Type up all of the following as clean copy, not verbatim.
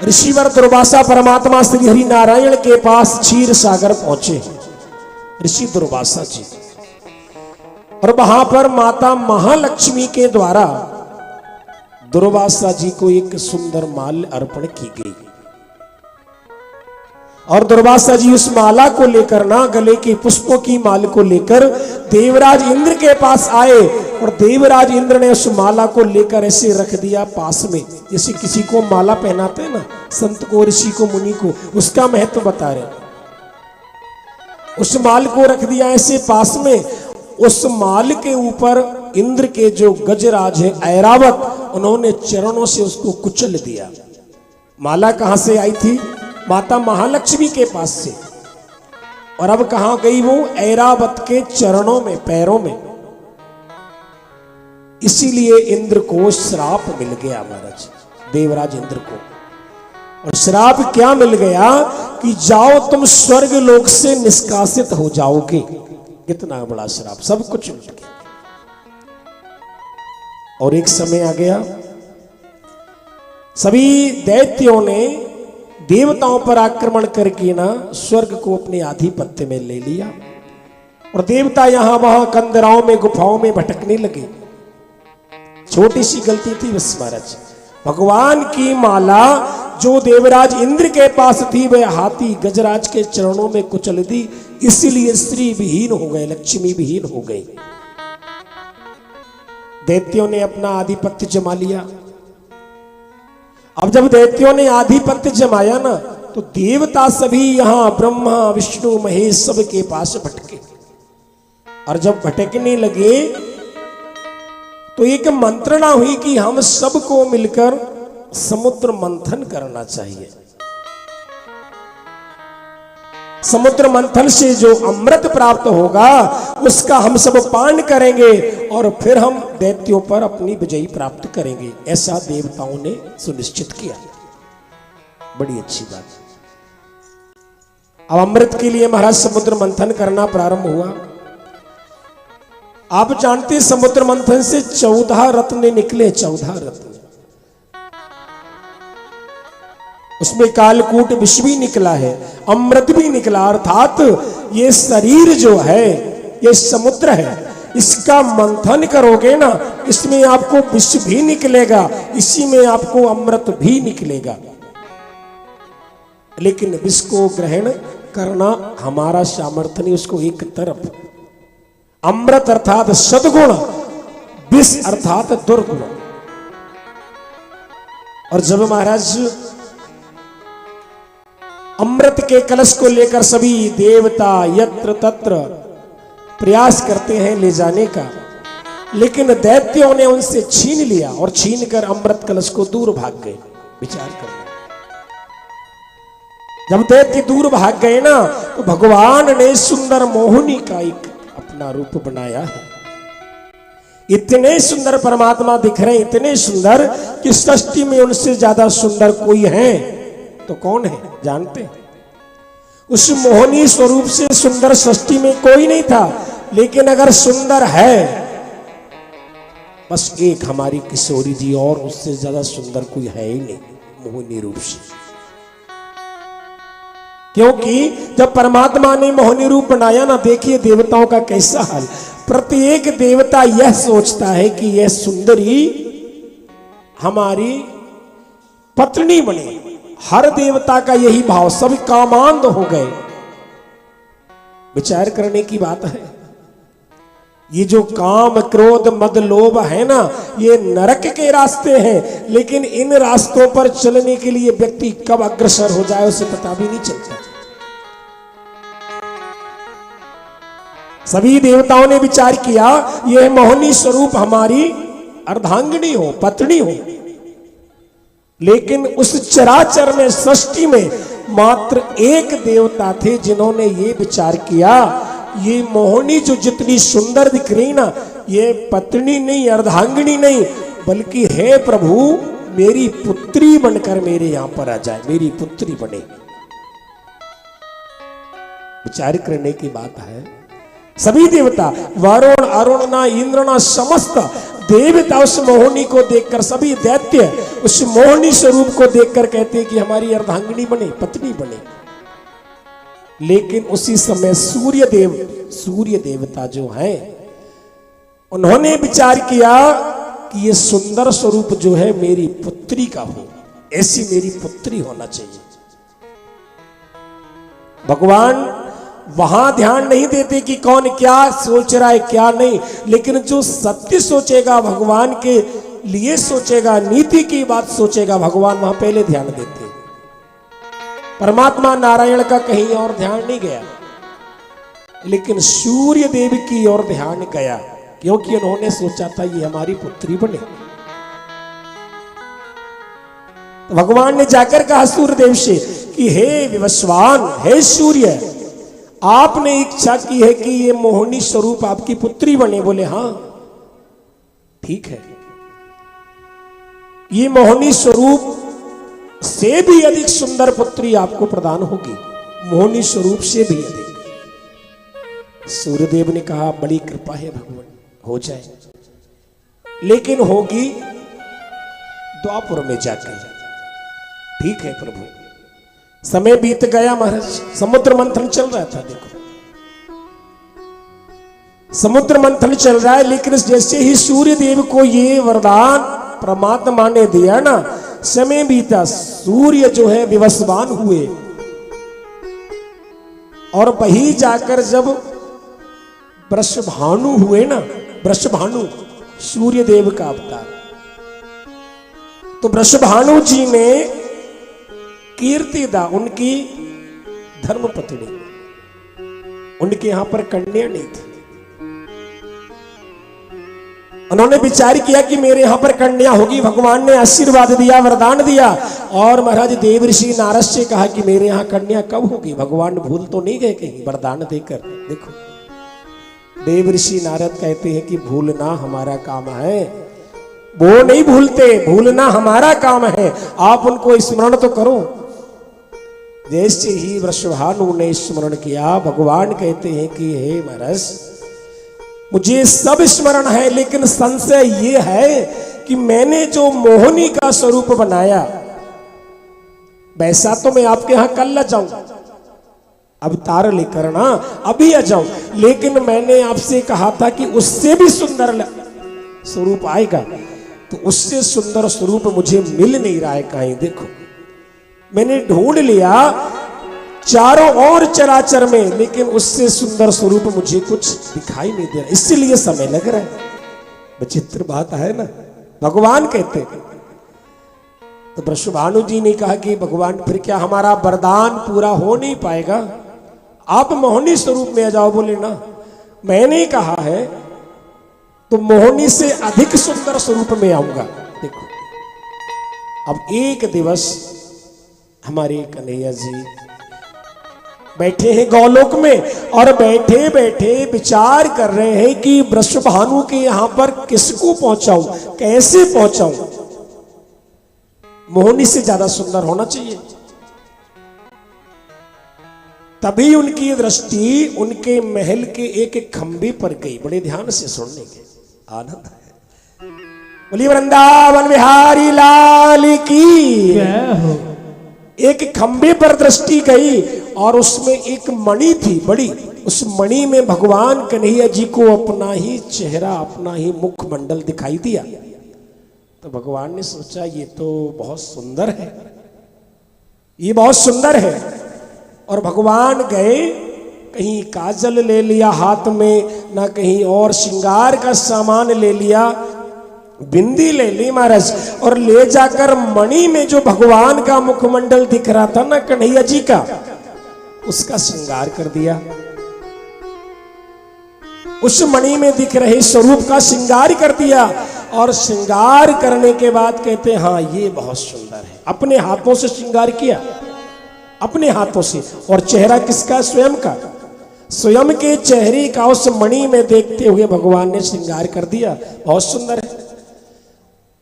ऋषिवर दुर्वासा परमात्मा श्री हरि नारायण के पास क्षीर सागर पहुंचे ऋषि दुर्वासा जी, और वहां पर माता महालक्ष्मी के द्वारा दुर्वासा जी को एक सुंदर माल अर्पण की गई। और दुर्वासा जी उस माला को लेकर ना, गले के पुष्पों की माल को लेकर देवराज इंद्र के पास आए, और देवराज इंद्र ने उस माला को लेकर ऐसे रख दिया पास में, जैसे किसी को माला पहनाते हैं ना, संत को, ऋषि को, मुनि को, उसका महत्व बता रहे। उस माल को रख दिया ऐसे पास में। उस माल के ऊपर इंद्र के जो गजराज है ऐरावत, उन्होंने चरणों से उसको कुचल दिया। माला कहां से आई थी? माता महालक्ष्मी के पास से। और अब कहां गई वो? ऐरावत के चरणों में, पैरों में। इसीलिए इंद्र को श्राप मिल गया महाराज, देवराज इंद्र को। और श्राप क्या मिल गया कि जाओ तुम स्वर्ग लोक से निष्कासित हो जाओगे। कितना बड़ा श्राप, सब कुछ मिल गया। और एक समय आ गया, सभी दैत्यों ने देवताओं पर आक्रमण करके ना स्वर्ग को अपने आधिपत्य में ले लिया, और देवता यहां वहां कंदराओं में, गुफाओं में भटकने लगे। छोटी सी गलती थी बस महाराज। भगवान की माला जो देवराज इंद्र के पास थी, वह हाथी गजराज के चरणों में कुचल दी, इसलिए स्त्री विहीन हो गए, लक्ष्मी विहीन हो गई। दैत्यों ने अपना आधिपत्य जमा लिया। अब जब दैत्यों ने आधिपत्य जमाया ना, तो देवता सभी यहां ब्रह्मा विष्णु महेश सब के पास भटके। और जब भटकने लगे तो एक मंत्रणा हुई कि हम सबको मिलकर समुद्र मंथन करना चाहिए। समुद्र मंथन से जो अमृत प्राप्त होगा उसका हम सब पान करेंगे, और फिर हम दैत्यों पर अपनी विजयी प्राप्त करेंगे। ऐसा देवताओं ने सुनिश्चित किया। बड़ी अच्छी बात। अब अमृत के लिए महाराज समुद्र मंथन करना प्रारंभ हुआ। आप जानते समुद्र मंथन से 14 रत्न निकले, 14 रत्न। उसमें कालकूट विष भी निकला है, अमृत भी निकला। अर्थात ये शरीर जो है, ये समुद्र है, इसका मंथन करोगे ना, इसमें आपको विष भी निकलेगा, इसी में आपको अमृत भी निकलेगा। लेकिन विष को ग्रहण करना हमारा सामर्थ्य नहीं। उसको एक तरफ, अमृत अर्थात सद्गुण, विष अर्थात दुर्गुण। और जब महाराज अमृत के कलश को लेकर सभी देवता यत्र तत्र प्रयास करते हैं ले जाने का, लेकिन दैत्यों ने उनसे छीन लिया, और छीन कर अमृत कलश को दूर भाग गए। विचार करना, जब दैत्य दूर भाग गए ना, तो भगवान ने सुंदर मोहिनी का एक अपना रूप बनाया है। इतने सुंदर परमात्मा दिख रहे हैं, इतने सुंदर कि सृष्टि में उनसे ज्यादा सुंदर कोई है तो कौन है जानते हैं? उस मोहिनी स्वरूप से सुंदर सृष्टि में कोई नहीं था। लेकिन अगर सुंदर है, बस एक हमारी किशोरी जी, और उससे ज्यादा सुंदर कोई है ही नहीं मोहिनी रूप से। क्योंकि जब परमात्मा ने मोहिनी रूप बनाया ना, देखिए देवताओं का कैसा हाल। प्रत्येक देवता यह सोचता है कि यह सुंदरी हमारी पत्नी बने। हर देवता का यही भाव, सब कामांध हो गए। विचार करने की बात है। ये जो काम क्रोध मद लोभ है ना, ये नरक के रास्ते हैं। लेकिन इन रास्तों पर चलने के लिए व्यक्ति कब अग्रसर हो जाए उसे पता भी नहीं चलता। सभी देवताओं ने विचार किया यह मोहिनी स्वरूप हमारी अर्धांगिनी हो, पत्नी हो। लेकिन उस चराचर में, सृष्टि में मात्र एक देवता थे जिन्होंने ये विचार किया, ये मोहिनी जो जितनी सुंदर दिख रही ना, ये पत्नी नहीं, अर्धांगिनी नहीं, बल्कि हे प्रभु मेरी पुत्री बनकर मेरे यहां पर आ जाए, मेरी पुत्री बने। विचार करने की बात है। सभी देवता, वरुण अरुण ना इंद्र ना, समस्त देवता उस मोहिनी को देखकर, सभी दैत्य उस मोहिनी स्वरूप को देखकर कहते हैं कि हमारी अर्धांगिनी बने, पत्नी बने। लेकिन उसी समय सूर्य देवता जो हैं, उन्होंने विचार किया कि ये सुंदर स्वरूप जो है मेरी पुत्री का हो, ऐसी मेरी पुत्री होना चाहिए। भगवान वहां ध्यान नहीं देते कि कौन क्या सोच रहा है क्या नहीं, लेकिन जो सत्य सोचेगा, भगवान के लिए सोचेगा, नीति की बात सोचेगा, भगवान वहां पहले ध्यान देते। परमात्मा नारायण का कहीं और ध्यान नहीं गया, लेकिन सूर्य देव की ओर ध्यान गया, क्योंकि उन्होंने सोचा था ये हमारी पुत्री बने। तो भगवान ने जाकर कहा सूर्य देव से कि हे विवस्वान, हे सूर्य, आपने इच्छा की है कि ये मोहिनी स्वरूप आपकी पुत्री बने। बोले हां ठीक है, ये मोहिनी स्वरूप से भी अधिक सुंदर पुत्री आपको प्रदान होगी, मोहिनी स्वरूप से भी अधिक। सूर्यदेव ने कहा बड़ी कृपा है भगवान, हो जाए, लेकिन होगी द्वापर में जाकर। ठीक है प्रभु। समय बीत गया महाराज, समुद्र मंथन चल रहा था। देखो समुद्र मंथन चल रहा है, लेकिन जैसे ही सूर्य देव को ये वरदान परमात्मा ने दिया ना, समय बीता, सूर्य जो है विवस्वान हुए, और वही जाकर जब वृषभानु हुए ना, वृषभानु सूर्य देव का अवतार, तो वृषभानु जी ने कीर्तिदा, उनकी धर्मपत्नी, उनके यहां पर कन्या नहीं थी। उन्होंने विचार किया कि मेरे यहां पर कन्या होगी। भगवान ने आशीर्वाद दिया, वरदान दिया, और महाराज देव ऋषि नारद से कहा कि मेरे यहां कन्या कब होगी। भगवान भूल तो नहीं गए कहीं वरदान देकर। देखो देव ऋषि नारद कहते हैं कि भूलना हमारा काम है। वो नहीं भूलते, भूलना हमारा काम है, आप उनको स्मरण तो करो। जैसे ही वृषभानु ने स्मरण किया, भगवान कहते हैं कि हे महाराज, मुझे सब स्मरण है, लेकिन संशय ये है कि मैंने जो मोहिनी का स्वरूप बनाया, वैसा तो मैं आपके यहां कल आ जाऊं, अवतार लेकर ना अभी आ जाऊं, लेकिन मैंने आपसे कहा था कि उससे भी सुंदर स्वरूप आएगा, तो उससे सुंदर स्वरूप मुझे मिल नहीं रहा है कहीं। देखो मैंने ढूंढ लिया चारों ओर चराचर में, लेकिन उससे सुंदर स्वरूप मुझे कुछ दिखाई नहीं दे रहा, इसीलिए समय लग रहा है। विचित्र बात है ना, भगवान कहते। तो वृषभानु जी ने कहा कि भगवान फिर क्या हमारा वरदान पूरा हो नहीं पाएगा, आप मोहिनी स्वरूप में आ जाओ। बोले ना, मैंने कहा है तो मोहिनी से अधिक सुंदर स्वरूप में आऊंगा। देखो अब एक दिवस हमारे कन्हैया जी बैठे हैं गौलोक में, और बैठे बैठे विचार कर रहे हैं कि वृषभानु के यहां पर किसको पहुंचाऊं, कैसे पहुंचाऊं, मोहिनी से ज्यादा सुंदर होना चाहिए। तभी उनकी दृष्टि उनके महल के एक एक खंभे पर गई। बड़े ध्यान से सुनने के आनंद है। बोलिए वृंदावन बिहारी लाल की। एक खंभे पर दृष्टि गई, और उसमें एक मणि थी बड़ी। उस मणि में भगवान कन्हैया जी को अपना ही चेहरा, अपना ही मुखमंडल दिखाई दिया। तो भगवान ने सोचा ये तो बहुत सुंदर है, ये बहुत सुंदर है। और भगवान गए, कहीं काजल ले लिया हाथ में, ना कहीं और श्रृंगार का सामान ले लिया, बिंदी ले ली महाराज, और ले जाकर मणि में जो भगवान का मुखमंडल दिख रहा था ना कन्हैया जी का, उसका श्रृंगार कर दिया। उस मणि में दिख रहे स्वरूप का श्रृंगार कर दिया। और श्रृंगार करने के बाद कहते हैं हाँ ये बहुत सुंदर है। अपने हाथों से श्रृंगार किया, अपने हाथों से। और चेहरा किसका? स्वयं का। स्वयं के चेहरे का उस मणि में देखते हुए भगवान ने श्रृंगार कर दिया, बहुत सुंदर है।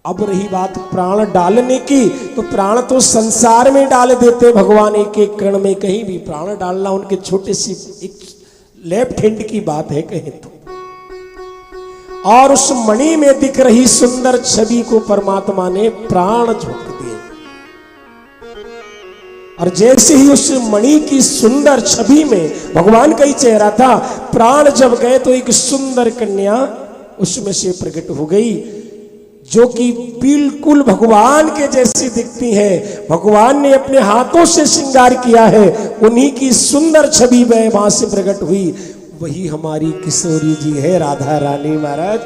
अब रही बात प्राण डालने की, तो प्राण तो संसार में डाल देते भगवान, एक एक कण में। कहीं भी प्राण डालना उनके छोटे सी एक लेफ्ट हैंड की बात है कहें तो। और उस मणि में दिख रही सुंदर छवि को परमात्मा ने प्राण झोंक दिए। और जैसे ही उस मणि की सुंदर छवि में भगवान का ही चेहरा था, प्राण जब गए तो एक सुंदर कन्या उसमें से प्रकट हो गई, जो कि बिल्कुल भगवान के जैसी दिखती है। भगवान ने अपने हाथों से श्रृंगार किया है, उन्हीं की सुंदर छवि वहां से प्रकट हुई। वही हमारी किशोरी जी है, राधा रानी महाराज।